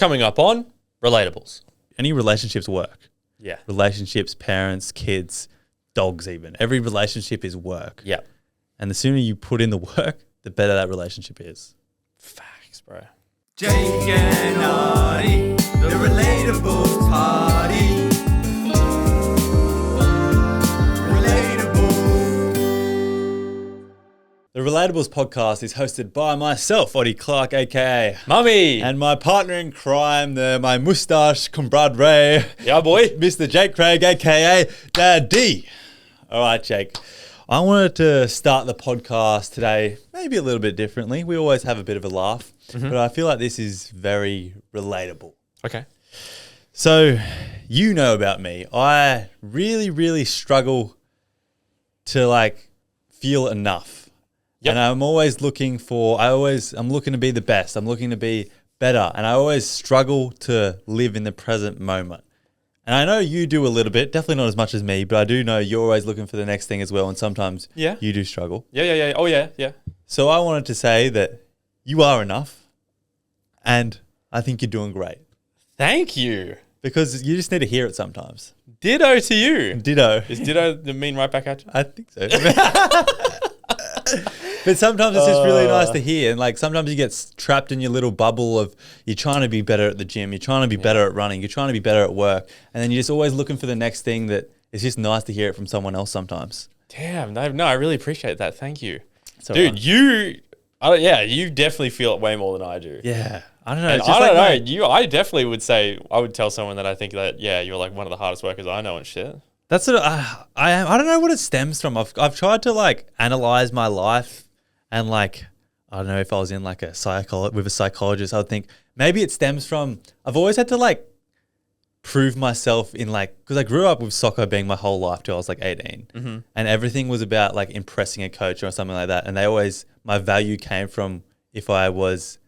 Coming up on Relatables. Any relationships work. Yeah. Relationships, parents, kids, dogs even. Every relationship is work. Yeah. And the sooner you put in the work, the better that relationship is. Facts, bro. Jake and Artie, the Relatables party. The Relatables podcast is hosted by myself, Oddie Clark, aka Mummy. and my partner in crime, my moustache compadre, Yeah, boy. Mr. Jake Craig, aka Daddy. All right, Jake. I wanted to start the podcast today maybe a little bit differently. We always have a bit of a laugh, but I feel like this is very relatable. Okay. So, you know about me. I really struggle to feel enough. Yep. And I'm always looking I'm looking to be the best. I'm looking to be better. And I always struggle to live in the present moment. And I know you do a little bit, definitely not as much as me, but I do know you're always looking for the next thing as well. And sometimes you do struggle. Yeah. Oh, yeah. So I wanted to say that you are enough. And I think you're doing great. Thank you. Because you just need to hear it sometimes. Ditto to you. Ditto. Is ditto the mean right back at you? I think so. But sometimes it's just really nice to hear. And sometimes you get trapped in your little bubble of you're trying to be better at the gym. You're trying to be better at running. You're trying to be better at work. And then you're just always looking for the next thing that it's just nice to hear it from someone else sometimes. Damn. No, I really appreciate that. Thank you. So, Dude, you definitely feel it way more than I do. Yeah. I don't know. And It's just I don't know. I definitely would say, I would tell someone that I think that, you're one of the hardest workers I know and shit. That's sort of, I don't know what it stems from. I've tried to analyze my life and I don't know if I was in with a psychologist, I would think maybe it stems from, I've always had to prove myself in because I grew up with soccer being my whole life till I was 18 and everything was about impressing a coach or something like that. And my value came from if I was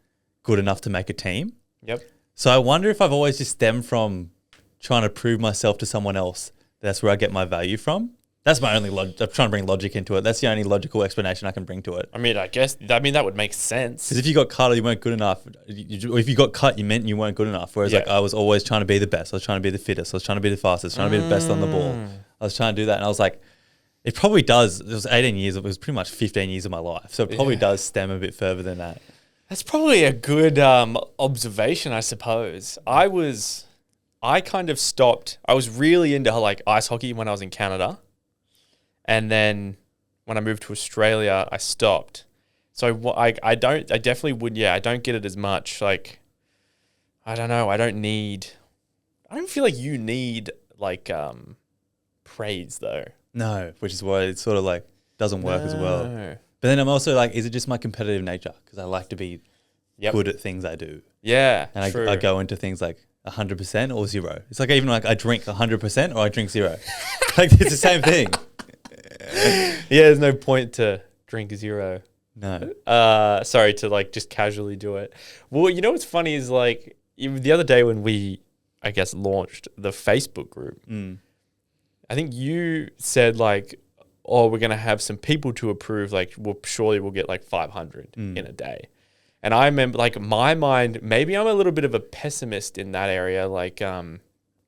good enough to make a team. Yep. So I wonder if I've always just stemmed from trying to prove myself to someone else. That's where I get my value from. That's my only I'm trying to bring logic into it. That's the only logical explanation I can bring to it. I mean, that would make sense. Because if you got cut or you weren't good enough, if you got cut, you meant you weren't good enough. Whereas I was always trying to be the best. I was trying to be the fittest. I was trying to be the fastest. Trying to be the best on the ball. I was trying to do that. And I was it probably does. It was 18 years. It was pretty much 15 years of my life. So it probably does stem a bit further than that. That's probably a good observation, I suppose. I kind of stopped. I was really into ice hockey when I was in Canada. And then when I moved to Australia, I stopped. So I definitely would, I don't get it as much. I don't know. I don't feel like you need praise though. No, which is why it sort of doesn't work as well. But then I'm also is it just my competitive nature? Because I like to be good at things I do. Yeah, and true. I go into things 100% or zero. It's even I drink 100% or I drink zero. It's the same thing. Yeah, there's no point to drink zero. No. Sorry to just casually do it. Well, you know what's funny is even the other day when we, I guess, launched the Facebook group, I think you said oh, we're gonna have some people to approve. We'll get 500 in a day. And I remember my mind, maybe I'm a little bit of a pessimist in that area.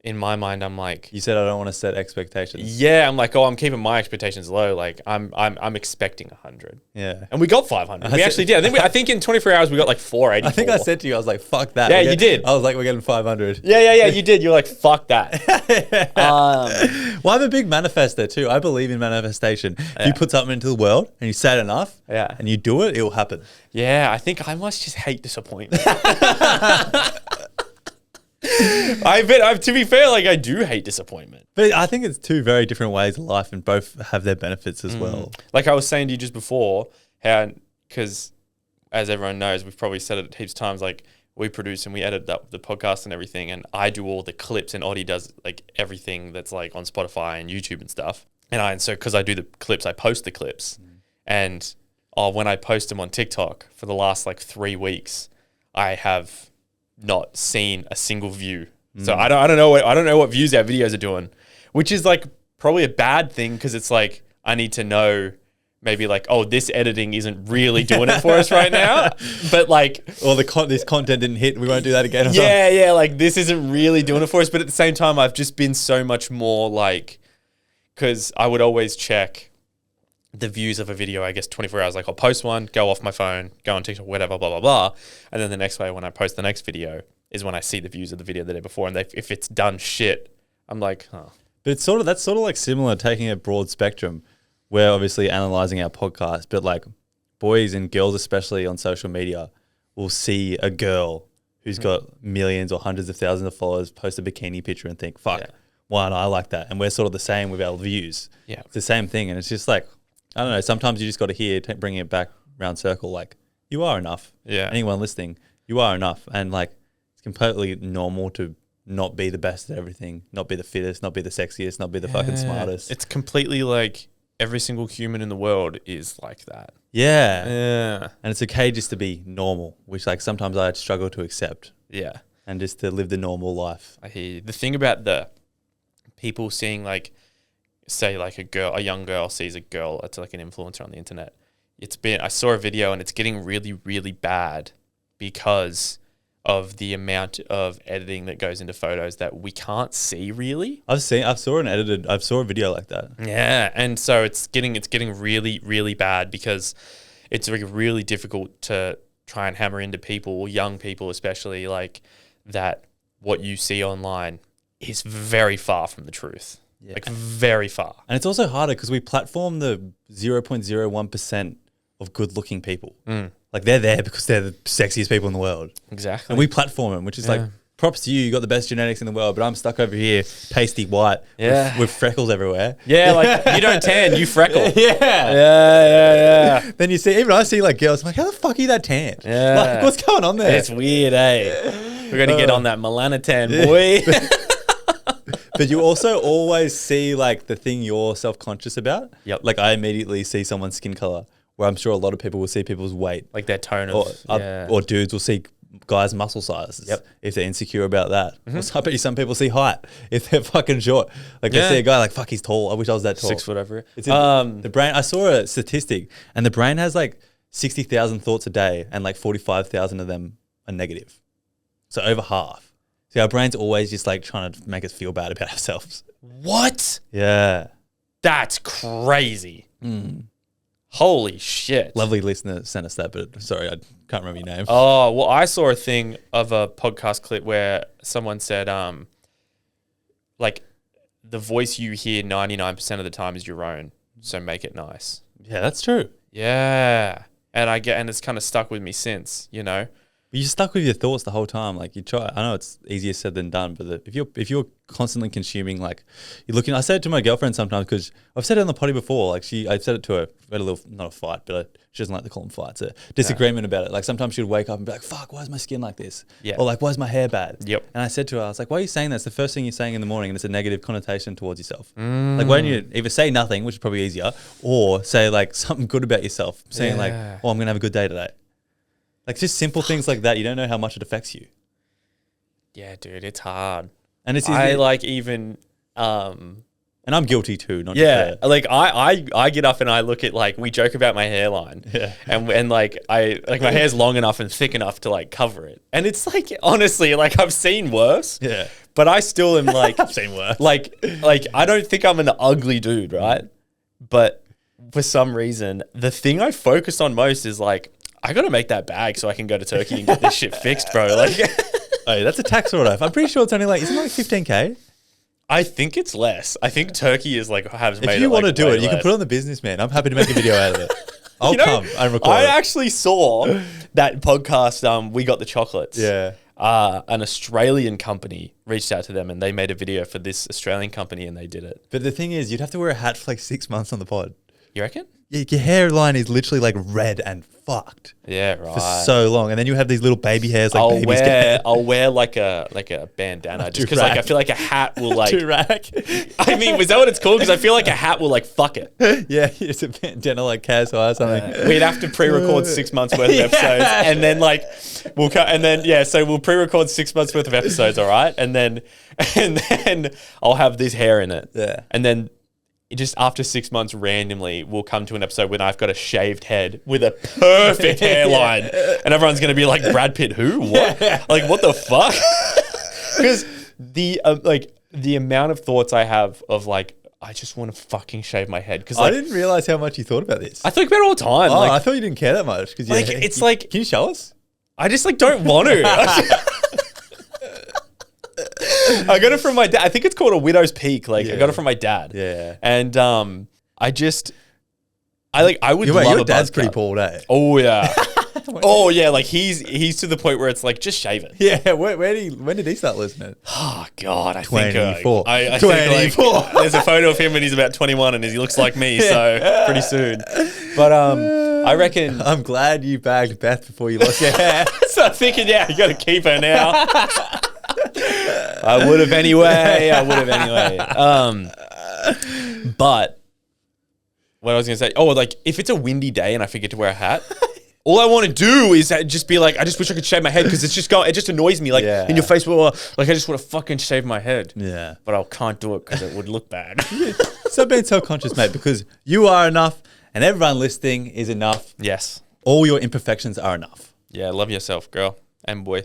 In my mind, I'm you said I don't want to set expectations. Yeah, I'm I'm keeping my expectations low. I'm expecting 100. Yeah. And we got 500. We actually did. I think in 24 hours we got 484. I think I said to you, I was fuck that. Yeah, you did. I was we're getting 500. Yeah, you did. You're fuck that. Well, I'm a big manifester too. I believe in manifestation. If you put something into the world and you say it enough and you do it, it will happen. Yeah, I think I must just hate disappointment. To be fair, I do hate disappointment. But I think it's two very different ways of life and both have their benefits as well. Like I was saying to you just before, because as everyone knows, we've probably said it heaps of times, we produce and we edit up the podcast and everything, and I do all the clips and Oddie does everything that's on Spotify and YouTube and stuff. And so because I do the clips, I post the clips. And when I post them on TikTok for the last 3 weeks, I have not seen a single view. So I don't know what views our videos are doing, which is probably a bad thing because it's I need to know maybe like, oh, this editing isn't really doing it for us right now. But like, or this content didn't hit. We won't do that again. Or yeah, like this isn't really doing it for us. But at the same time, I've just been so much more like, because I would always check the views of a video, I guess 24 hours. Like I'll post one, go off my phone, go on TikTok, whatever, blah, blah, blah. And then the next way when I post the next video is when I see the views of the video the day before. And if it's done shit, I'm like, huh. But that's sort of like similar, taking a broad spectrum. We're obviously analyzing our podcast, but like boys and girls, especially on social media, will see a girl who's got millions or hundreds of thousands of followers post a bikini picture and think, fuck, why don't I like that? And we're sort of the same with our views. Yeah. It's the same thing. And it's just like, I don't know, sometimes you just got to hear, bringing it back round circle, like, you are enough. Yeah. Anyone listening, you are enough. And like, it's completely normal to not be the best at everything, not be the fittest, not be the sexiest, not be the fucking smartest. It's completely like every single human in the world is like that. Yeah. Yeah. And it's okay just to be normal, which like sometimes I struggle to accept. Yeah. And just to live the normal life. I hear you. The thing about the people seeing like, say like a young girl sees a girl that's like an influencer on the internet. I saw a video and it's getting really, really bad because of the amount of editing that goes into photos that we can't see really. I saw a video like that. Yeah. And so it's getting really, really bad because it's like really difficult to try and hammer into people, young people especially, like that what you see online is very far from the truth. Yeah. Like very far. And it's also harder because we platform the 0.01% of good-looking people. Like they're there because they're the sexiest people in the world. Exactly. And we platform them, which is like, props to you. You got the best genetics in the world, but I'm stuck over here, pasty white, with freckles everywhere. Yeah, like you don't tan, you freckle. Yeah. Then you see, even I see like girls, I'm like, how the fuck are you that tan? Yeah. Like, what's going on there? It's weird, eh? We're gonna get on that melanotan, boy. But you also always see like the thing you're self-conscious about. Yep. Like I immediately see someone's skin color, where I'm sure a lot of people will see people's weight. Like their tone of, or dudes will see guys' muscle sizes. Yep. If they're insecure about that. I bet you some people see height if they're fucking short. Like they see a guy like, fuck, he's tall. I wish I was that tall. 6 foot over. It's the brain. I saw a statistic, and the brain has like 60,000 thoughts a day, and like 45,000 of them are negative. So over half. See, our brain's always just like trying to make us feel bad about ourselves. What? Yeah. That's crazy. Holy shit. Lovely listener sent us that, but sorry, I can't remember your name. Oh, well, I saw a thing of a podcast clip where someone said, like, the voice you hear 99% of the time is your own, so make it nice. Yeah, that's true. Yeah. And it's kind of stuck with me since, you know? But you're stuck with your thoughts the whole time. Like you try, I know it's easier said than done, but if you're constantly consuming, like you're looking, I said it to my girlfriend sometimes because I've said it on the potty before. Like I said it to her, we had a little, not a fight, but she doesn't like to call them fights, a disagreement about it. Like sometimes she'd wake up and be like, fuck, why is my skin like this? Yeah. Or like, why is my hair bad? Yep. And I said to her, I was like, why are you saying that? It's the first thing you're saying in the morning and it's a negative connotation towards yourself. Like why don't you either say nothing, which is probably easier, or say like something good about yourself, saying like, oh, I'm going to have a good day today. Like just simple things like that. You don't know how much it affects you. Yeah, dude, it's hard. And it's I like even, and I'm guilty too. Not yeah, just like I get up and I look at like, we joke about my hairline, and like my hair's long enough and thick enough to like cover it, and it's like honestly, like I've seen worse. Yeah, but I still am like I've seen worse. Like I don't think I'm an ugly dude, right? But for some reason, the thing I focus on most is like, I got to make that bag so I can go to Turkey and get this shit fixed, bro. Like, oh, that's a tax write-off. I'm pretty sure it's only like, isn't it like 15K? I think it's less. I think Turkey is like, has made it. If you want to do it, you less. can put it on the business, man. I'm happy to make a video out of it. I'll come and record I it. actually saw that podcast, We Got the Chocolates. Yeah. An Australian company reached out to them and they made a video for this Australian company and they did it. But the thing is, you'd have to wear a hat for like 6 months on the pod. You reckon? Your hairline is literally like red and fucked. Yeah, right. For so long. And then you have these little baby hairs like babies get. I'll wear like a bandana just because like I feel like a hat will like Durag. I mean, was that what it's called? Because I feel like a hat will like fuck it. Yeah, it's a bandana like Kaz or something. We'd have to pre-record 6 months worth of episodes, and then like we'll cut, and then so we'll pre-record 6 months worth of episodes, all right, and then I'll have this hair in it, Yeah, and then just after 6 months, randomly, we'll come to an episode when I've got a shaved head with a perfect hairline, and everyone's gonna be like, Brad Pitt, who? What? Like, what the fuck? Because the amount of thoughts I have of like, I just want to fucking shave my head. Because I didn't realize how much you thought about this. I think about it all the time. Oh, Like, I thought you didn't care that much. Cause like, it's like, can you show us? I just like don't want to. I got it from my dad. I think it's called a widow's peak. Like, I got it from my dad. Yeah. And I would Wait, love your a dad's buzz pretty cut. bald, eh? Oh yeah. Oh yeah. Like he's to the point where it's like, just shave it. Yeah. When did he start listening? Oh God, I 24. think I 24. think, like, there's a photo of him when he's about 21 and he looks like me, so pretty soon. But I reckon. I'm glad you bagged Beth before you lost your hair. So I'm thinking, yeah, you got to keep her now. I would have anyway. But what I was gonna say, like if it's a windy day and I forget to wear a hat. All I want to do is just be like, I just wish I could shave my head because it just annoys me. Like in your face, like I just want to fucking shave my head. Yeah. But I can't do it because it would look bad. Stop being self-conscious, mate, because you are enough and everyone listening is enough. Yes. All your imperfections are enough. Yeah, love yourself, girl and boy.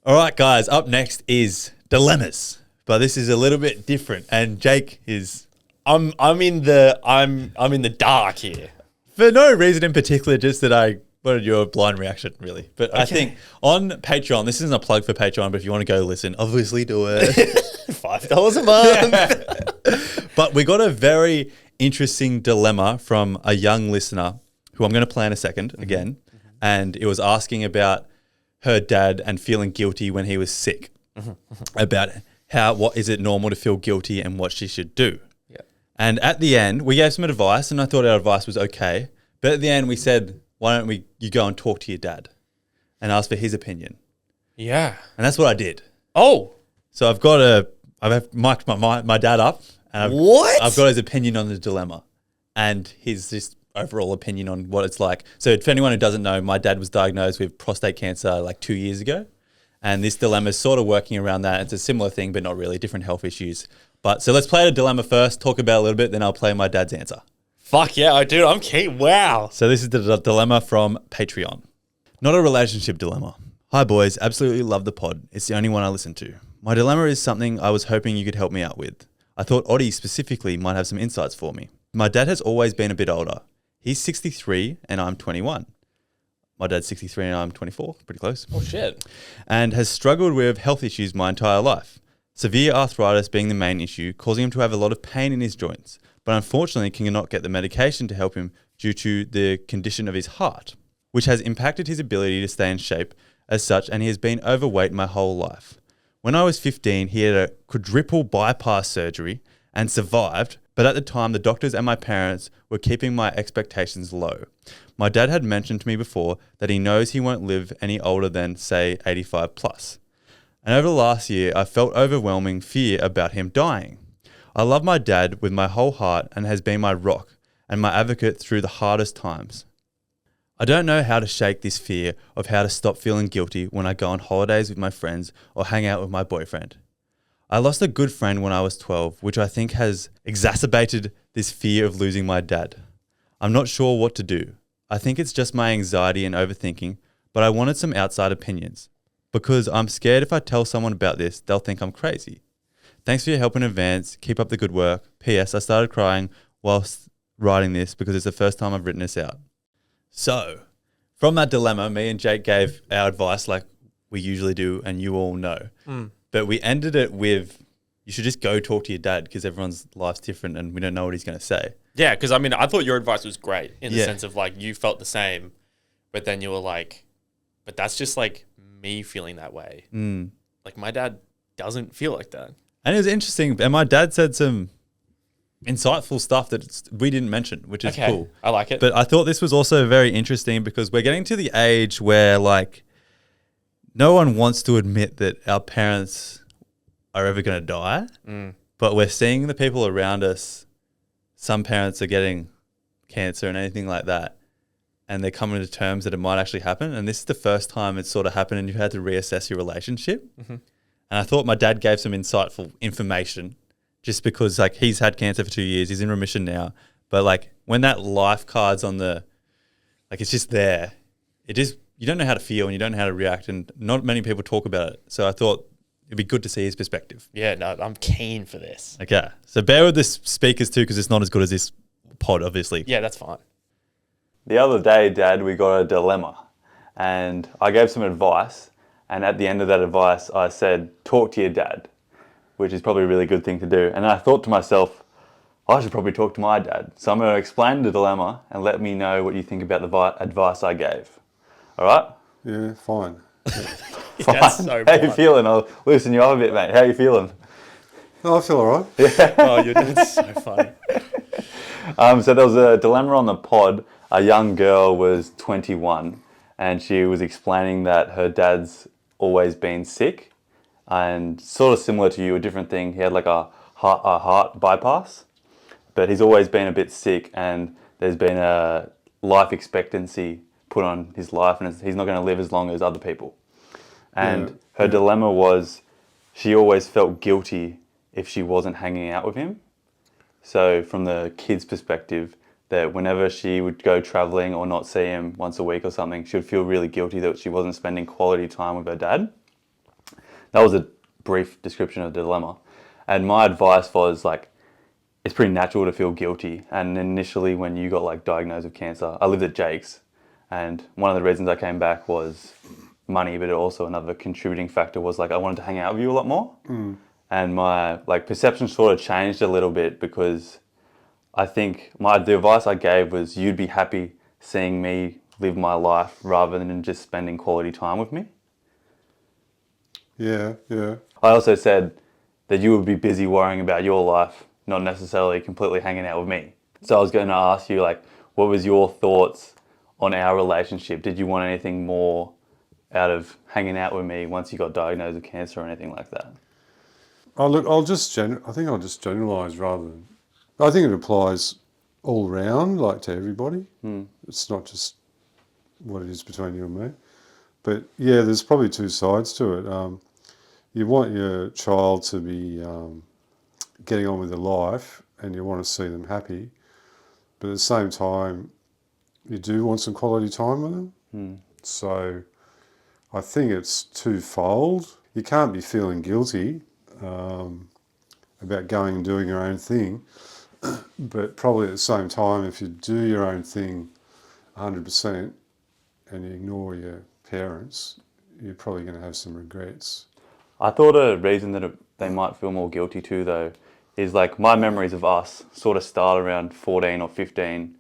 All right, guys, up next is dilemmas. But this is a little bit different, and Jake is I'm in the dark here. for no reason in particular, just that I wanted your blind reaction, really. But I think on Patreon, this isn't a plug for Patreon, but if you want to go listen, obviously do it. $5 a month. But we got a very interesting dilemma from a young listener who I'm going to play in a second again, and it was asking about her dad and feeling guilty when he was sick, about what is it normal to feel guilty and what she should do. Yeah. And at the end, we gave some advice, and I thought our advice was okay. But at the end, we said, why don't you go and talk to your dad and ask for his opinion? Yeah. And that's what I did. Oh. So I've mic'd my dad up, and I've got his opinion on the dilemma and his just overall opinion on what it's like. So for anyone who doesn't know, my dad was diagnosed with prostate cancer like 2 years ago. And this dilemma is sort of working around that. It's a similar thing, but not really, different health issues. But so let's play the dilemma first, talk about it a little bit, then I'll play my dad's answer. Fuck yeah, dude, I'm keen. Wow. So this is the dilemma from Patreon. Not a relationship dilemma. Hi boys, absolutely love the pod. It's the only one I listen to. My dilemma is something I was hoping you could help me out with. I thought Oddie specifically might have some insights for me. My dad has always been a bit older. He's 63 and I'm 21. My dad's 63 and I'm 24, pretty close. Oh shit. And has struggled with health issues my entire life. Severe arthritis being the main issue, causing him to have a lot of pain in his joints, but unfortunately cannot get the medication to help him due to the condition of his heart, which has impacted his ability to stay in shape as such, and he has been overweight my whole life. When I was 15, he had a quadruple bypass surgery and survived, but at the time the doctors and my parents were keeping my expectations low. My dad had mentioned to me before that he knows he won't live any older than, say, 85 plus. And over the last year, I felt overwhelming fear about him dying. I love my dad with my whole heart and has been my rock and my advocate through the hardest times. I don't know how to shake this fear of how to stop feeling guilty when I go on holidays with my friends or hang out with my boyfriend. I lost a good friend when I was 12, which I think has exacerbated this fear of losing my dad. I'm not sure what to do. I think it's just my anxiety and overthinking, but I wanted some outside opinions because I'm scared if I tell someone about this, they'll think I'm crazy. Thanks for your help in advance. Keep up the good work. P.S. I started crying whilst writing this because it's the first time I've written this out. So, from that dilemma, me and Jake gave our advice like we usually do, and you all know. But we ended it with, you should just go talk to your dad because everyone's life's different and we don't know what he's going to say. Yeah, because I mean, I thought your advice was great in the sense of like you felt the same, but then you were like, but that's just like me feeling that way. Like my dad doesn't feel like that. And it was interesting. And my dad said some insightful stuff that we didn't mention, which is cool. I like it. But I thought this was also very interesting because we're getting to the age where like no one wants to admit that our parents are ever going to die, but we're seeing the people around us. Some parents are getting cancer and anything like that. and they're coming to terms that it might actually happen. And this is the first time it's sort of happened and you've had to reassess your relationship. Mm-hmm. And I thought my dad gave some insightful information just because like he's had cancer for 2 years. He's in remission now. But like when that life card's on the, like it's just there, you don't know how to feel and you don't know how to react. And not many people talk about it. So I thought it'd be good to see his perspective. Yeah, no, I'm keen for this. Okay. So bear with the speakers too because it's not as good as this pod, obviously. Yeah, that's fine. The other day, Dad, we got a dilemma and I gave some advice, and at the end of that advice I said, talk to your dad, which is probably a really good thing to do. And I thought to myself, I should probably talk to my dad. So I'm going to explain the dilemma and let me know what you think about the advice I gave. All right? Yeah, fine. That's so How you feeling? I'll loosen you up a bit, mate. How you feeling? Oh, I feel all right. Oh, your dad's so funny. So there was a dilemma on the pod. A young girl was 21 and she was explaining that her dad's always been sick, and sort of similar to you, a different thing. He had like a heart bypass, but he's always been a bit sick, and there's been a life expectancy put on his life, and he's not going to live as long as other people. And her dilemma was she always felt guilty if she wasn't hanging out with him. So from the kid's perspective, that whenever she would go traveling or not see him once a week or something, she would feel really guilty that she wasn't spending quality time with her dad. That was a brief description of the dilemma. And my advice was like, it's pretty natural to feel guilty. And initially when you got like diagnosed with cancer, I lived at Jake's, and one of the reasons I came back was money, but also another contributing factor was like I wanted to hang out with you a lot more. And my like perception sort of changed a little bit because I think the advice I gave was you'd be happy seeing me live my life rather than just spending quality time with me. Yeah. I also said that you would be busy worrying about your life, not necessarily completely hanging out with me. So I was going to ask you, like, what was your thoughts on our relationship? Did you want anything more out of hanging out with me once you got diagnosed with cancer or anything like that? Oh, look, I think I'll just generalise rather than... I think it applies all round, like to everybody. It's not just what it is between you and me. But yeah, there's probably two sides to it. You want your child to be getting on with their life and you want to see them happy. But at the same time, you do want some quality time with them. So I think it's twofold. You can't be feeling guilty about going and doing your own thing. But probably at the same time, if you do your own thing 100% and you ignore your parents, you're probably going to have some regrets. I thought a reason that they might feel more guilty too, though, is like my memories of us sort of start around 14 or 15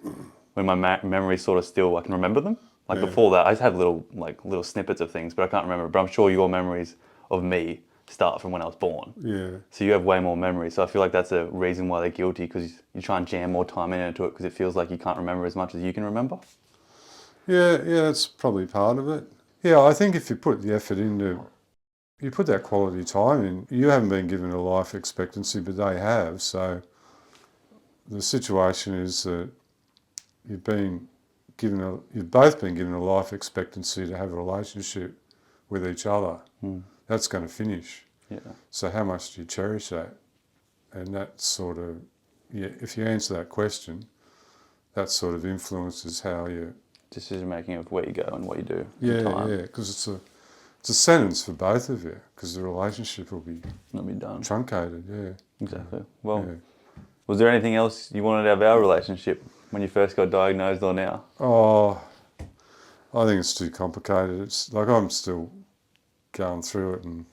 when my memories sort of still, I can remember them. Like before that, I just have little snippets of things, but I can't remember. But I'm sure your memories of me start from when I was born. Yeah. So you have way more memory. So I feel like that's a reason why they're guilty, because you try and jam more time into it because it feels like you can't remember as much as you can remember. Yeah, that's probably part of it. Yeah, I think if you put the effort into, you put that quality time in, you haven't been given a life expectancy, but they have. So the situation is that you've both been given a life expectancy to have a relationship with each other. That's going to finish. Yeah. So how much do you cherish that? And that sort of, if you answer that question, that sort of influences how you... Decision making of where you go and what you do. Yeah, because it's a sentence for both of you, because the relationship will be done. truncated, Exactly. Well, was there anything else you wanted out of our relationship when you first got diagnosed or now? Oh, I think it's too complicated. It's like I'm still going through it. And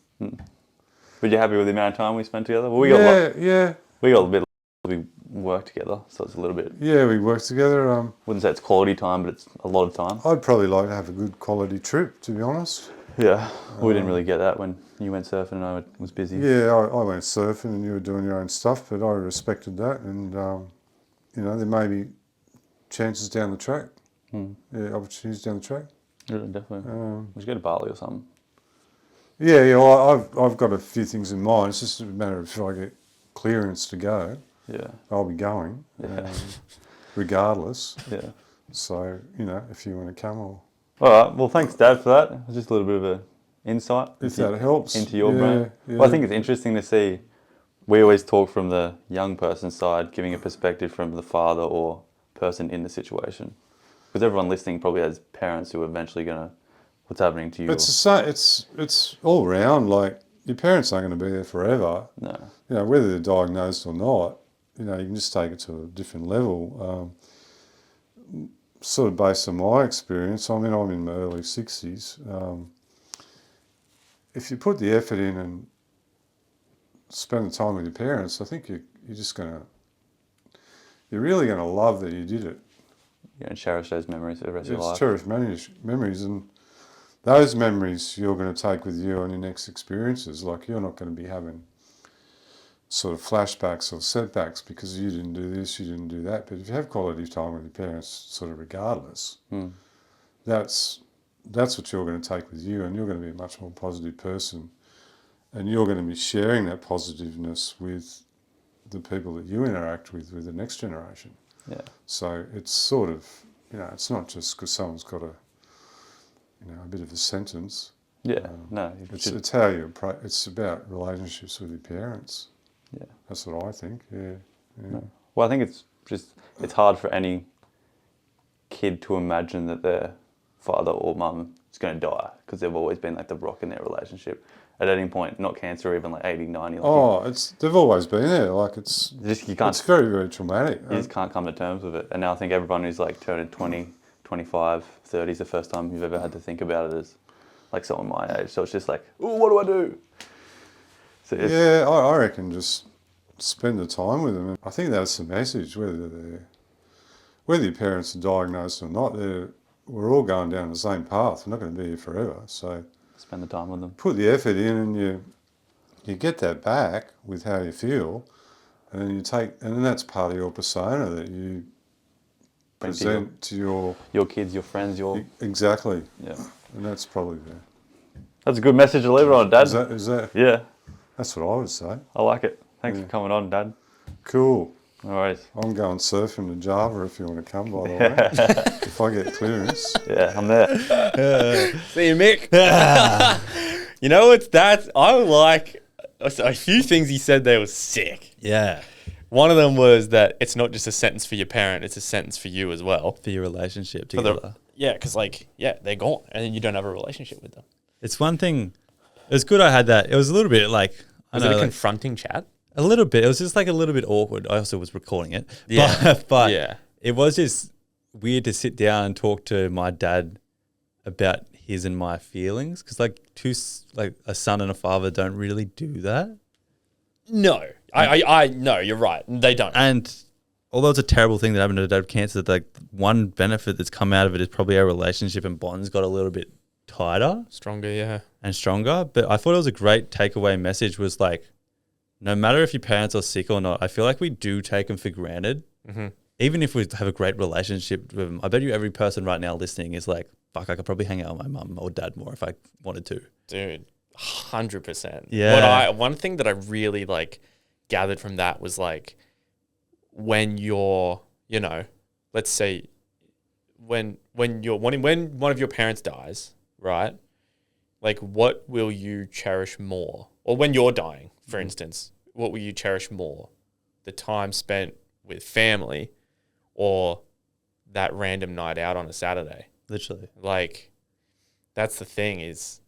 Were you happy with the amount of time we spent together? Well, we got a bit. We work together, so it's a little bit. Yeah, we work together. Wouldn't say it's quality time, but it's a lot of time. I'd probably like to have a good quality trip, to be honest. Yeah, we didn't really get that when you went surfing and I was busy. Yeah, I went surfing and you were doing your own stuff, but I respected that, and there may be chances down the track. Yeah, opportunities down the track. Yeah, definitely. We should go to Bali or something. Yeah. Well, I've got a few things in mind. It's just a matter of if I get clearance to go. Yeah. I'll be going. Yeah. Regardless. Yeah. So, you know, if you want to come or All right. Well, thanks, Dad, for that. It was just a little bit of an insight if that helps. into your Yeah, brain. yeah. Well, I think it's interesting to see. We always talk from the young person's side, giving a perspective from the father or person in the situation, because everyone listening probably has parents who are eventually gonna. What's happening to you? It's the same, it's all round. Like your parents aren't going to be there forever. No. You know, whether they're diagnosed or not. You know, you can just take it to a different level. Sort of based on my experience. I mean, I'm in my early 60s. If you put the effort in and spend the time with your parents, I think you're just going to. You're really going to love that you did it. You're gonna cherish those memories for the rest of your life. It's cherished memories, and those memories you're going to take with you on your next experiences. Like, you're not going to be having sort of flashbacks or setbacks because you didn't do this, you didn't do that. But if you have quality time with your parents, sort of regardless, that's what you're going to take with you, and you're going to be a much more positive person, and you're going to be sharing that positiveness with the people that you interact with the next generation. Yeah. So it's sort of, you know, it's not just because someone's got a bit of a sentence. Yeah. No. It's how you approach. It's about relationships with your parents. Yeah. That's what I think. Yeah. No. Well, I think it's hard for any kid to imagine that their father or mum is going to die, because they've always been like the rock in their relationship. At any point, not cancer, or even like 80, 90. Like They've always been there. Like it's very, very traumatic. You just can't come to terms with it. And now I think everyone who's like turning 20, 25, 30 is the first time you've ever had to think about it as like someone my age. So it's just like, oh, what do I do? So I reckon just spend the time with them. I think that's the message, whether your parents are diagnosed or not, we're all going down the same path. We're not going to be here forever. So spend the time with them. Put the effort in, and you get that back with how you feel, and then that's part of your persona that you present to your kids, your friends, exactly. Yeah. And that's probably That's a good message to leave it on, Dad. Is that? Yeah. That's what I would say. I like it. Thanks for coming on, Dad. Cool. No worries. I'm going surfing to Java if you want to come, by the way. If I get clearance. Yeah, I'm there. See you, Mick. You know what's that? I like a few things he said there was sick. Yeah. One of them was that it's not just a sentence for your parent, it's a sentence for you as well. For your relationship together. Because they're gone and you don't have a relationship with them. It's one thing. It was good I had that. It was a little bit like... Was it a confronting chat? A little bit. It was just like a little bit awkward. I also was recording it. Yeah. But yeah. It was just weird to sit down and talk to my dad about his and my feelings, because like a son and a father don't really do that. No. I no, you're right. They don't. And although it's a terrible thing that happened to dad with cancer, like one benefit that's come out of it is probably our relationship and bonds got a little bit tighter. Stronger, yeah. And stronger. But I thought it was a great takeaway message was like, no matter if your parents are sick or not, I feel like we do take them for granted. Mm-hmm. Even if we have a great relationship with them, I bet you every person right now listening is like, fuck, I could probably hang out with my mum or dad more if I wanted to. Dude, 100%. Yeah. One thing that I really like gathered from that was like, when you're, let's say when one of your parents dies, right? Like, what will you cherish more? Or when you're dying, for instance, what will you cherish more? The time spent with family or that random night out on a Saturday? Literally. Like, that's the thing is,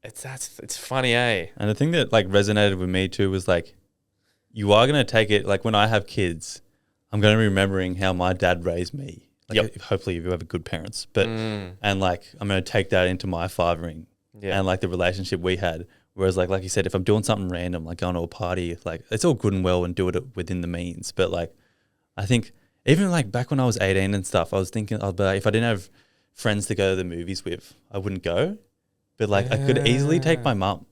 it's funny, eh? And the thing that like resonated with me too was like, you are going to take it, like when I have kids, I'm going to be remembering how my dad raised me. Like, hopefully you have good parents, but, and like, I'm going to take that into my fathering and like the relationship we had. Whereas like you said, if I'm doing something random, like going to a party, like it's all good and well and do it within the means. But like, I think even like back when I was 18 and stuff, I was thinking, I'd be like, if I didn't have friends to go to the movies with, I wouldn't go. But like, I could easily take my mum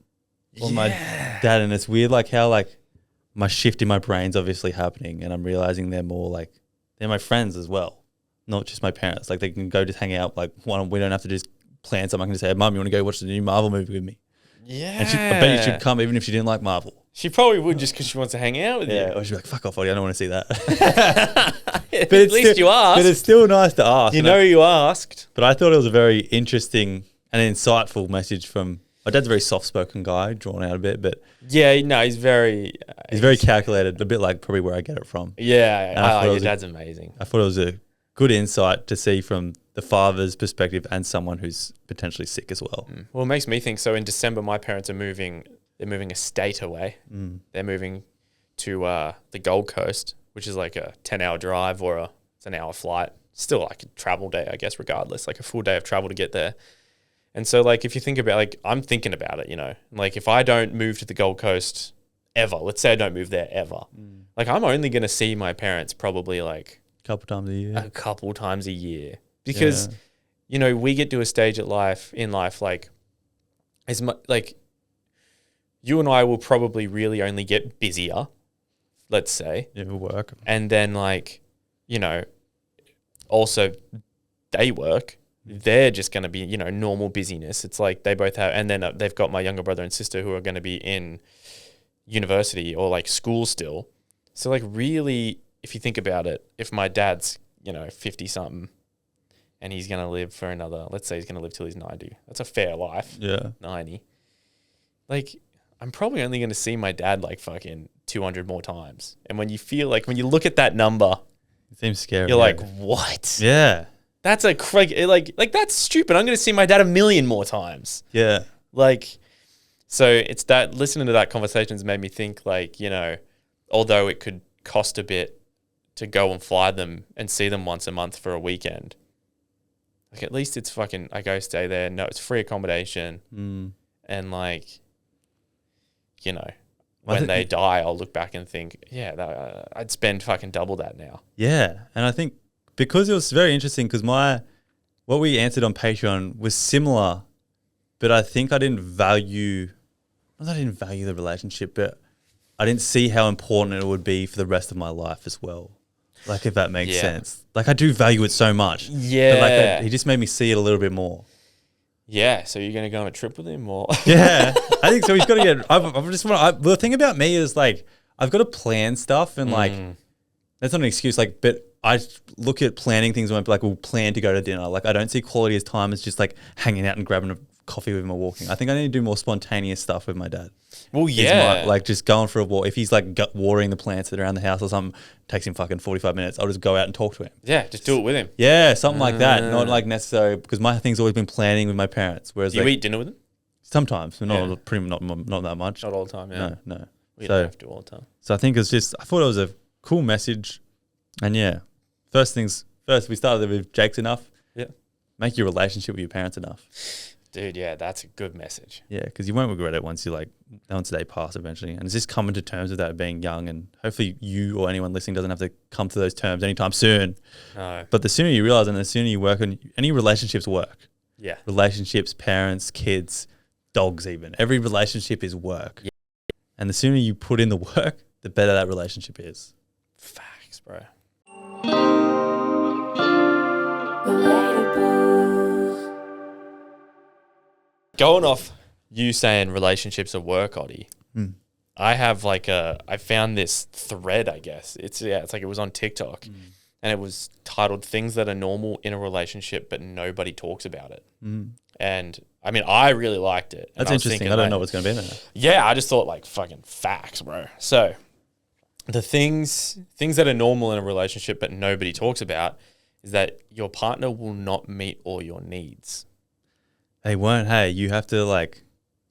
or my dad. And it's weird, like how like my shift in my brain's obviously happening, and I'm realizing they're more like, they're my friends as well, not just my parents. Like they can go just hang out. Like we don't have to just plan something. I can just say, Mum, you want to go watch the new Marvel movie with me? Yeah. And I bet you she'd come even if she didn't like Marvel. She probably would just because she wants to hang out with you. Or she'd be like, fuck off, Ollie, I don't want to see that. At least you asked. But it's still nice to ask. You know you asked. But I thought it was a very interesting and insightful message from... My dad's a very soft-spoken guy, drawn out a bit, but... Yeah, no, he's very... he's very calculated, a bit like probably where I get it from. Yeah, your dad's amazing. I thought it was a good insight to see from the father's perspective and someone who's potentially sick as well. Well, it makes me think, so in December, my parents are moving... They're moving a state away. They're moving to the Gold Coast, which is like a 10-hour drive or it's an hour flight. Still like a travel day, I guess, regardless, like a full day of travel to get there. And so, like, if you think about, like, I'm thinking about it, you know, like if I don't move to the Gold Coast ever, let's say I don't move there ever, like I'm only going to see my parents probably like A couple times a year. Because, you know, we get to a stage in life, like as much, like you and I will probably really only get busier, let's say. Yeah, work. And then, like, you know, also they work. They're just going to be, you know, normal busyness. It's like they both have, and then they've got my younger brother and sister who are going to be in university or like school still. So like really, if you think about it, if my dad's, you know, 50 something and he's going to live for another, let's say he's going to live till he's 90. That's a fair life. Yeah. 90. Like, I'm probably only going to see my dad like fucking 200 more times. And when you feel like, when you look at that number, It seems scary. you're like, what? Yeah. That's a like that's stupid. I'm going to see my dad 1 million more times. Yeah. Like, so it's that, listening to that conversation has made me think, like, you know, although it could cost a bit to go and fly them and see them once a month for a weekend, like at least it's fucking, I go stay there. No, it's free accommodation. And like, you know, when they die, I'll look back and think, yeah, I'd spend fucking double that now. Yeah. And I think because it was very interesting because what we answered on Patreon was similar, but I think I didn't value the relationship, but I didn't see how important it would be for the rest of my life as well. Like, if that makes sense. Like, I do value it so much. Yeah. But like, he just made me see it a little bit more. Yeah. So you're going to go on a trip with him or? Yeah. I think so. He's got to get, the thing about me is like, I've got to plan stuff and like, that's not an excuse. Like, but I look at planning things when like we'll plan to go to dinner. Like, I don't see quality as time as just like hanging out and grabbing a coffee with him or walking. I think I need to do more spontaneous stuff with my dad. Well, yeah. Like just going for a walk. If he's like watering the plants that are around the house or something, takes him fucking 45 minutes. I'll just go out and talk to him. Yeah, just do it with him. Yeah, something like that. Not like necessarily, because my thing's always been planning with my parents. Whereas You eat dinner with him? sometimes, but not that much. Not all the time, yeah. No. We don't have to all the time. So I think it's just, I thought it was a cool message. And yeah, first, we started with Jake's enough. Yeah. Make your relationship with your parents enough. Dude, yeah, that's a good message. Yeah, because you won't regret it once they pass eventually. And it's just coming to terms with that, being young. And hopefully you or anyone listening doesn't have to come to those terms anytime soon. No. But the sooner you realize and the sooner you work on, any relationships work. Yeah. Relationships, parents, kids, dogs even. Every relationship is work. Yeah. And the sooner you put in the work, the better that relationship is. Facts, bro. Going off you saying relationships are work, Oddie, I have I found this thread, I guess. It's like it was on TikTok and it was titled "Things That Are Normal in a Relationship But Nobody Talks About It." And I mean, I really liked it. That's interesting. I don't know what's going to be in there. Yeah, I just thought like fucking facts, bro. So the things that are normal in a relationship but nobody talks about is that your partner will not meet all your needs. They won't. Hey, you have to like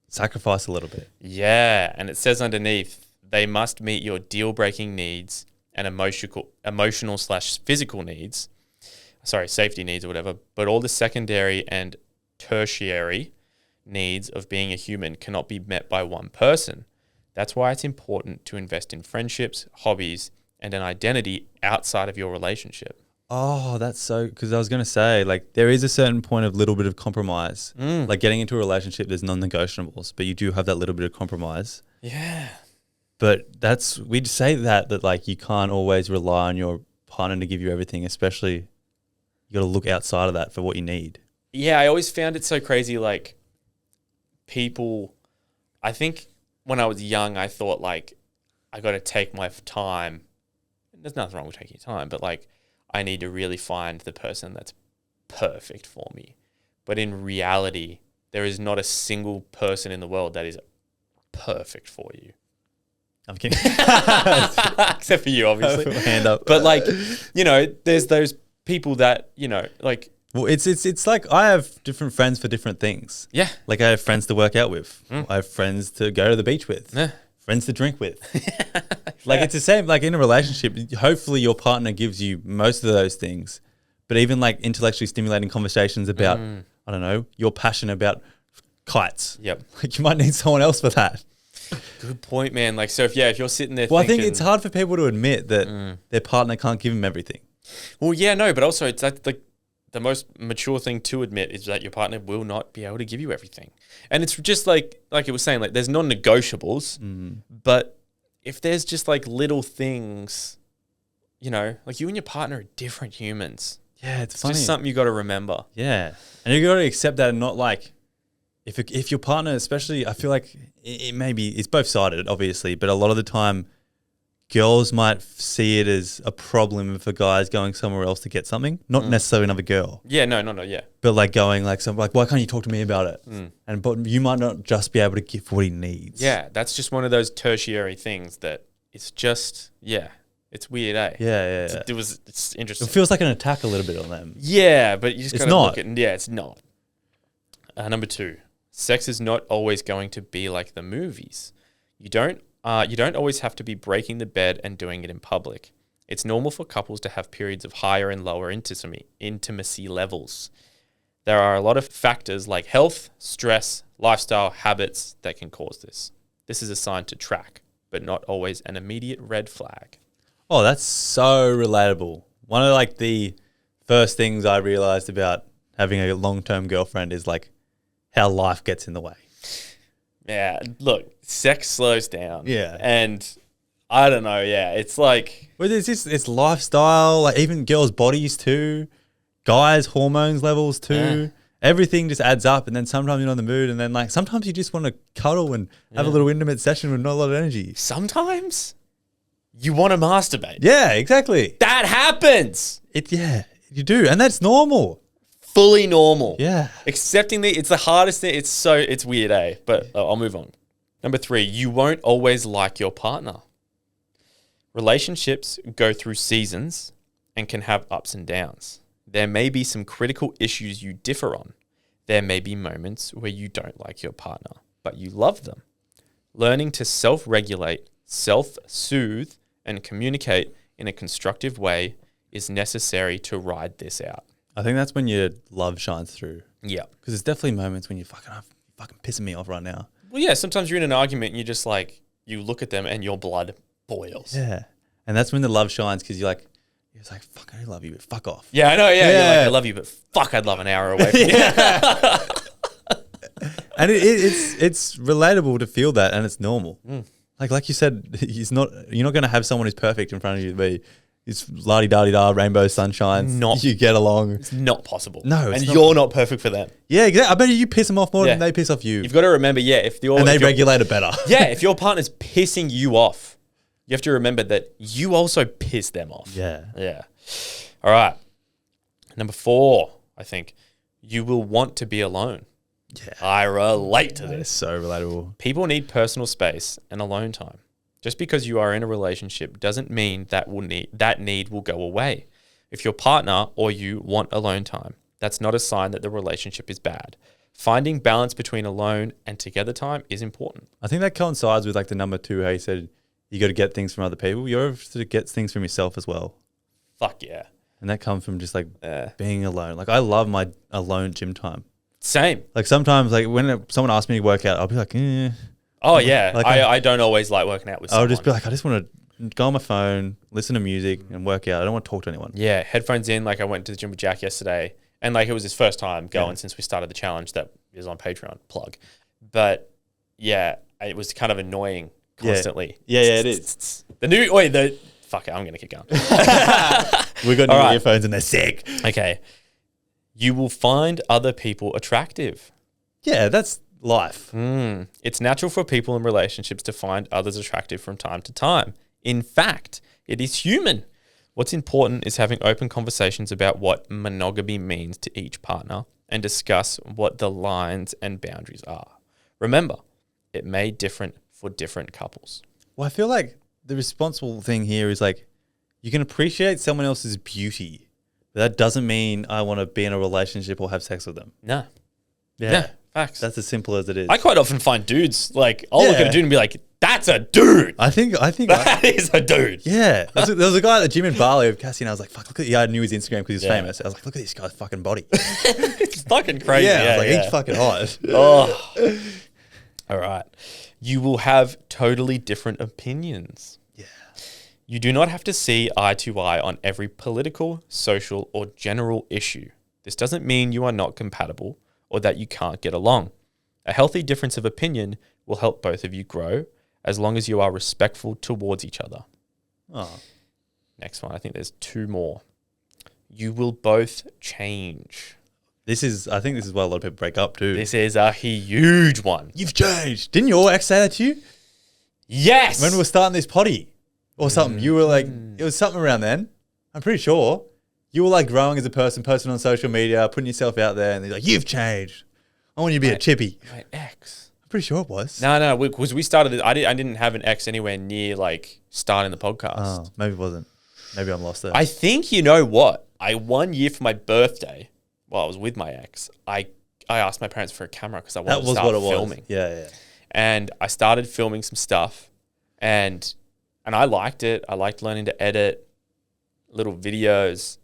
sacrifice a little bit. Yeah, and it says underneath, they must meet your deal-breaking needs and emotional/physical needs. Sorry, safety needs or whatever. But all the secondary and tertiary needs of being a human cannot be met by one person. That's why it's important to invest in friendships, hobbies, and an identity outside of your relationship. Oh, that's so, because I was going to say, like, there is a certain point of little bit of compromise. Like getting into a relationship, there's non-negotiables, but you do have that little bit of compromise. Yeah. But we'd say that like you can't always rely on your partner to give you everything, especially you got to look outside of that for what you need. Yeah, I always found it so crazy, like people I think when I was young, I thought like I got to take my time. There's nothing wrong with taking your time, but like I need to really find the person that's perfect for me. But in reality, there is not a single person in the world that is perfect for you. I'm kidding. Except for you, obviously. Hand up. But like, you know, there's those people that, you know, like, Well, it's like I have different friends for different things. yeah. Like I have friends to work out with. I have friends to go to the beach with. Yeah. Friends to drink with. Like it's the same, like in a relationship, hopefully your partner gives you most of those things. But even like intellectually stimulating conversations about, I don't know, your passion about kites. Yep. Like you might need someone else for that. Good point, man. Like, so if you're sitting there Well, I thinking, think it's hard for people to admit that their partner can't give them everything. well, yeah, no, but also it's like the most mature thing to admit is that your partner will not be able to give you everything. And it's just like it was saying, like there's non-negotiables, but if there's just like little things, you know, like you and your partner are different humans. Yeah, it's It's funny. just something you got to remember. Yeah, and you got to accept that, and not like if your partner, especially, I feel like it may be it's both sided, obviously, but a lot of the time, girls might see it as a problem if a guy's going somewhere else to get something, not necessarily another girl, Yeah, no, yeah. but like going like something like, why can't you talk to me about it? And but you might not just be able to give what he needs. Yeah, that's just one of those tertiary things that it's just, yeah, it's weird, eh? yeah. It's interesting. It feels like an attack a little bit on them. Yeah, but you just It's gotta not. look at, yeah, it's not. Number 2, sex is not always going to be like the movies. You don't always have to be breaking the bed and doing it in public. It's normal for couples to have periods of higher and lower intimacy levels. There are a lot of factors like health, stress, lifestyle, habits that can cause this. This is a sign to track, but not always an immediate red flag. Oh, that's so relatable. One of like the first things I realized about having a long-term girlfriend is like how life gets in the way. Yeah, look, sex slows down. Yeah. And I don't know, yeah, it's like, Well, it's lifestyle, like even girls' bodies too, guys' hormones levels too. Yeah. Everything just adds up, and then sometimes you're not in the mood, and then like sometimes you just want to cuddle and have a little intimate session with not a lot of energy. sometimes you want to masturbate. Yeah, exactly. That happens. Yeah, you do, and that's normal. Fully normal. Yeah. Accepting it's the hardest thing. It's weird, eh? But I'll move on. Number 3, you won't always like your partner. Relationships go through seasons and can have ups and downs. There may be some critical issues you differ on. There may be moments where you don't like your partner, but you love them. Learning to self-regulate, self-soothe, and communicate in a constructive way is necessary to ride this out. I think that's when your love shines through, Yeah. because there's definitely moments when you're fucking pissing me off right now. Well, yeah, sometimes you're in an argument and you just like, you look at them and your blood boils. Yeah, and that's when the love shines, because you're like, fuck, I love you, but fuck off. Yeah, I know. Yeah, You're Yeah. like, I love you, but fuck, I'd love an hour away from you. And it's relatable to feel that, and it's normal. Like you said, you're not going to have someone who's perfect in front of you. But it's la-di-da-di-da, rainbow sunshine. Not- You get along. It's not possible. No, it's and not. you're not perfect for them. Yeah, exactly. I bet you piss them off more than Yeah. they piss off you. You've got to remember, yeah, if And they if your- regulate it better. yeah, if your partner's pissing you off, you have to remember that you also piss them off. Yeah. Yeah. All right. Number 4, I think you will want to be alone. Yeah. I relate to That is this. so relatable. People need personal space and alone time. Just because you are in a relationship doesn't mean that need will go away. If your partner or you want alone time, that's not a sign that the relationship is bad. Finding balance between alone and together time is important. I think that coincides with like the number 2, how you said you got to get things from other people. You have to get things from yourself as well. Fuck yeah. And that comes from just like being alone. Like I love my alone gym time. Same. Like sometimes, like when someone asks me to work out, I'll be like, Oh yeah. Like I don't always like working out with someone. I'll just be like, I just want to go on my phone, listen to music, and work out. I don't want to talk to anyone. Yeah, headphones in. Like I went to the gym with Jack yesterday, and like it was his first time going since we started the challenge that is on Patreon. Plug. But yeah, it was kind of annoying constantly. Yeah, it is. Fuck it, I'm gonna keep going. We got new All right. earphones and they're sick. Okay, you will find other people attractive. Yeah, that's life. It's natural for people in relationships to find others attractive from time to time. In fact, it is human. What's important is having open conversations about what monogamy means to each partner and discuss what the lines and boundaries are. Remember, it may differ for different couples. Well, I feel like the responsible thing here is like, you can appreciate someone else's beauty, but that doesn't mean I want to be in a relationship or have sex with them. No. Yeah. Yeah, facts. That's as simple as it is. I quite often find dudes, like, I'll look at Yeah. a dude and be like, that's a dude. I think That is a dude. yeah. There was a guy at the gym in Bali with Cassie, and I was like, fuck, look at, I knew his Instagram because he was Yeah. famous. I was like, look at this guy's fucking body. It's fucking crazy. I was like, he's fucking hot. Oh. All right. You will have totally different opinions. Yeah. You do not have to see eye to eye on every political, social, or general issue. This doesn't mean you are not compatible or that you can't get along. A healthy difference of opinion will help both of you grow as long as you are respectful towards each other. Oh. Next one. I think there's two more. You will both change. I think this is why a lot of people break up too. This is a huge one. You've changed. Didn't your ex say that to you? Yes. When we were starting this potty or something, you were like, it was something around then. I'm pretty sure. You were like growing as a person, posting on social media, putting yourself out there, and they're like, you've changed. I want you to be a chippy. My ex. I'm pretty sure it was. No, because we started it. I didn't have an ex anywhere near like starting the podcast. Oh, maybe it wasn't. Maybe I'm lost there. I think you know what? 1 year for my birthday, while I was with my ex, I asked my parents for a camera because I wanted that to was start what it filming. was. Yeah. And I started filming some stuff, and I liked it. I liked learning to edit little videos.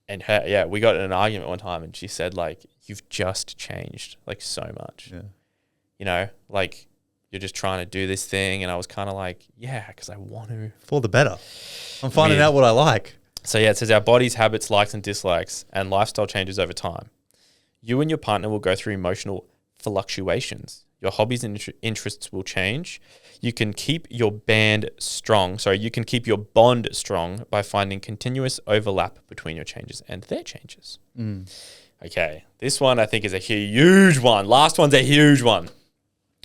And we got in an argument one time, and she said, like, you've just changed, like, so much. Yeah. You know, like, you're just trying to do this thing. And I was kind of like, yeah, because I want to. For the better. I'm finding Weird. out what I like. So, yeah, it says our bodies, habits, likes and dislikes, and lifestyle changes over time. You and your partner will go through emotional fluctuations. Your hobbies and interests will change. You can keep your bond strong by finding continuous overlap between your changes and their changes. Okay, this one I think is a huge one. Last one's a huge one.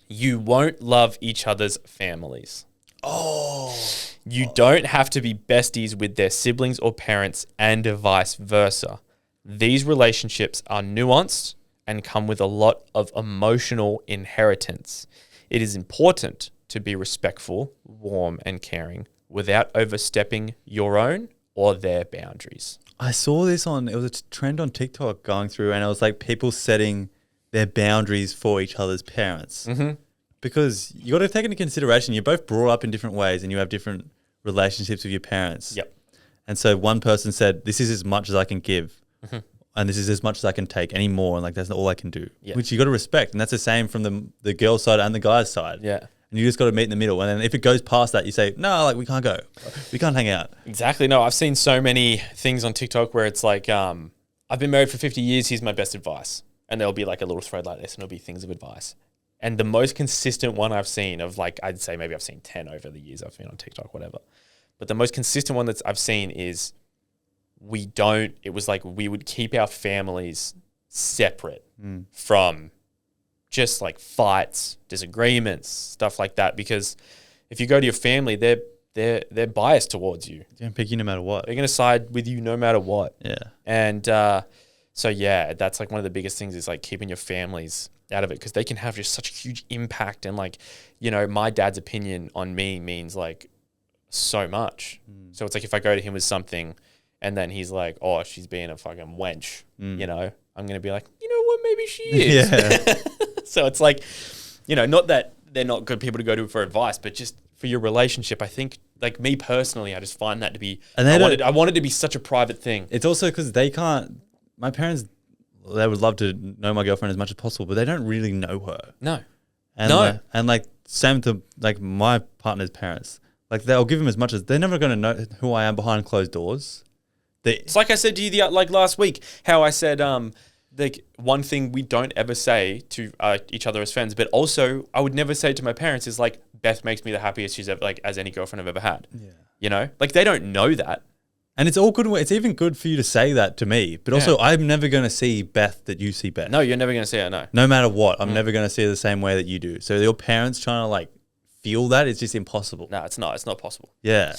You won't love each other's families. You don't have to be besties with their siblings or parents and vice versa. These relationships are nuanced and come with a lot of emotional inheritance. It is important to be respectful, warm, and caring without overstepping your own or their boundaries. I saw this it was a trend on TikTok going through, and it was like people setting their boundaries for each other's parents. Mm-hmm. Because you got to take into consideration, you're both brought up in different ways and you have different relationships with your parents. Yep. And so one person said, this is as much as I can give. Mm-hmm. And this is as much as I can take any more. And like, that's not all I can do, which you got to respect. And that's the same from the girl's side and the guy's side. Yeah. And you just got to meet in the middle. And then if it goes past that, you say, no, like we can't go. We can't hang out. Exactly. No, I've seen so many things on TikTok where it's like, I've been married for 50 years. Here's my best advice. And there'll be like a little thread like this and it'll be things of advice. And the most consistent one I've seen of like, I'd say maybe I've seen 10 over the years I've been on TikTok, whatever. But the most consistent one that I've seen is it was like we would keep our families separate from just like fights, disagreements, stuff like that. Because if you go to your family, they're biased towards you. They're going to pick you no matter what. They're going to side with you no matter what. Yeah. And so, yeah, that's like one of the biggest things is like keeping your families out of it because they can have just such a huge impact. And like, you know, my dad's opinion on me means like so much. So it's like if I go to him with something and then he's like, oh, she's being a fucking wench, you know, I'm going to be like, you know what, maybe she is. Yeah. So it's like, you know, not that they're not good people to go to for advice, but just for your relationship, I think, like me personally, I just find that to be, And I want it to be such a private thing. It's also because my parents, they would love to know my girlfriend as much as possible, but they don't really know her. No. And No. Like same to like my partner's parents. Like they'll give them as much as they're never going to know who I am behind closed doors. It's like I said to you like last week, how I said like one thing we don't ever say to each other as friends, but also I would never say to my parents is like Beth makes me the happiest she's ever like as any girlfriend I've ever had. Yeah. You know, like they don't know that, And it's all good. It's even good for you to say that to me. But also, I'm never going to see Beth that you see Beth. No, you're never going to see it. No. No matter what, I'm never going to see her the same way that you do. So your parents trying to like feel that, it's just impossible. No, it's not. It's not possible. Yeah.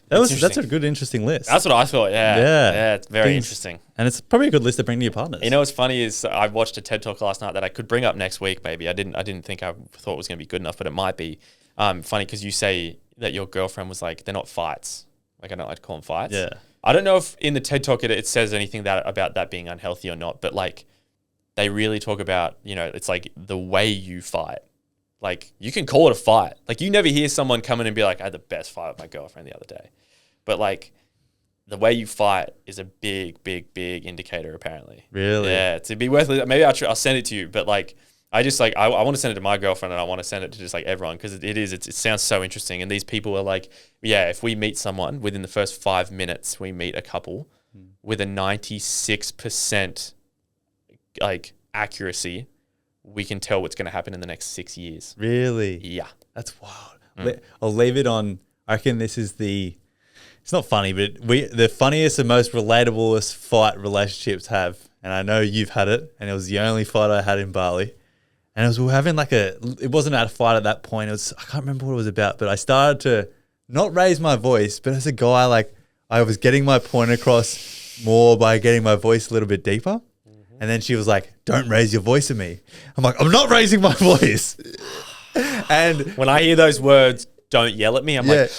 That's a good, interesting list. That's what I thought. Yeah. Yeah. It's very interesting. And it's probably a good list to bring to your partners. You know what's funny is I watched a TED Talk last night that I could bring up next week. Maybe I didn't think I thought it was going to be good enough, but it might be. Funny because you say that your girlfriend was like, they're not fights. Like, I don't like to call them fights. Yeah. I don't know if in the TED Talk it says anything about that being unhealthy or not, but like they really talk about, it's like the way you fight. Like, you can call it a fight. Like, you never hear someone come in and be like, I had the best fight with my girlfriend the other day. But like, the way you fight is a big, big, big indicator, apparently. Really? Yeah. To be worth it. Maybe I'll send it to you, but like, I just like, I want to send it to my girlfriend and I want to send it to just like everyone because it sounds so interesting. And these people are like, yeah, if we meet someone within the first 5 minutes, we meet a couple with a 96% like accuracy, we can tell what's going to happen in the next 6 years. Really? Yeah. That's wild. I'll leave it on. I reckon this is it's not funny, but the funniest and most relatablest fight relationships have. And I know you've had it. And it was the only fight I had in Bali. And we were having it wasn't about a fight at that point. I can't remember what it was about, but I started to not raise my voice, but as a guy, like I was getting my point across more by getting my voice a little bit deeper. And then she was like, don't raise your voice at me. I'm like, I'm not raising my voice. And when I hear those words, don't yell at me, I'm like,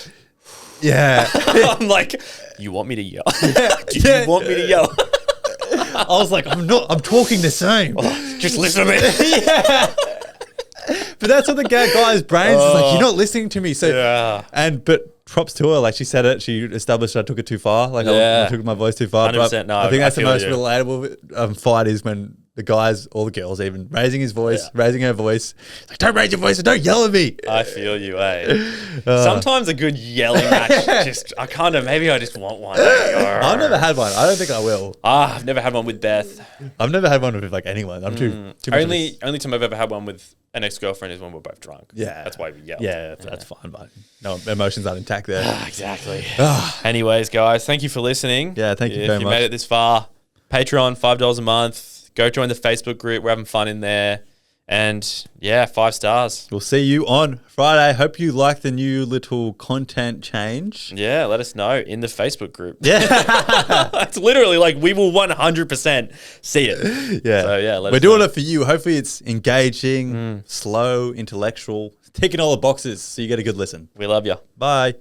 yeah. I'm like, you want me to yell? Do you want me to yell? I was like, I'm talking the same. Just listen to me. Yeah. But that's what the guy's brains is like, you're not listening to me. So, but props to her. Like she said it, she established I took it too far. Like I took my voice too far. 100%. No, I think that's the most relatable fight is when the guys or the girls even raising his voice, raising her voice. Like, don't raise your voice and don't yell at me. I feel you, eh? Sometimes a good yelling match, maybe I just want one. I've never had one. I don't think I will. I've never had one with Beth. I've never had one with like anyone. I'm too only time I've ever had one with an ex-girlfriend is when we're both drunk. Yeah. That's why we yelled. Yeah, that's fine, but no, emotions aren't intact there. Exactly. Anyways, guys, thank you for listening. Yeah, thank you very much. If you made it this far, Patreon, $5 a month. Go join the Facebook group. We're having fun in there. And yeah, 5 stars. We'll see you on Friday. Hope you like the new little content change. Yeah, let us know in the Facebook group. Yeah. It's literally like we will 100% see it. Yeah. So yeah, we're doing it for you. Hopefully it's engaging, slow, intellectual, ticking all the boxes so you get a good listen. We love you. Bye.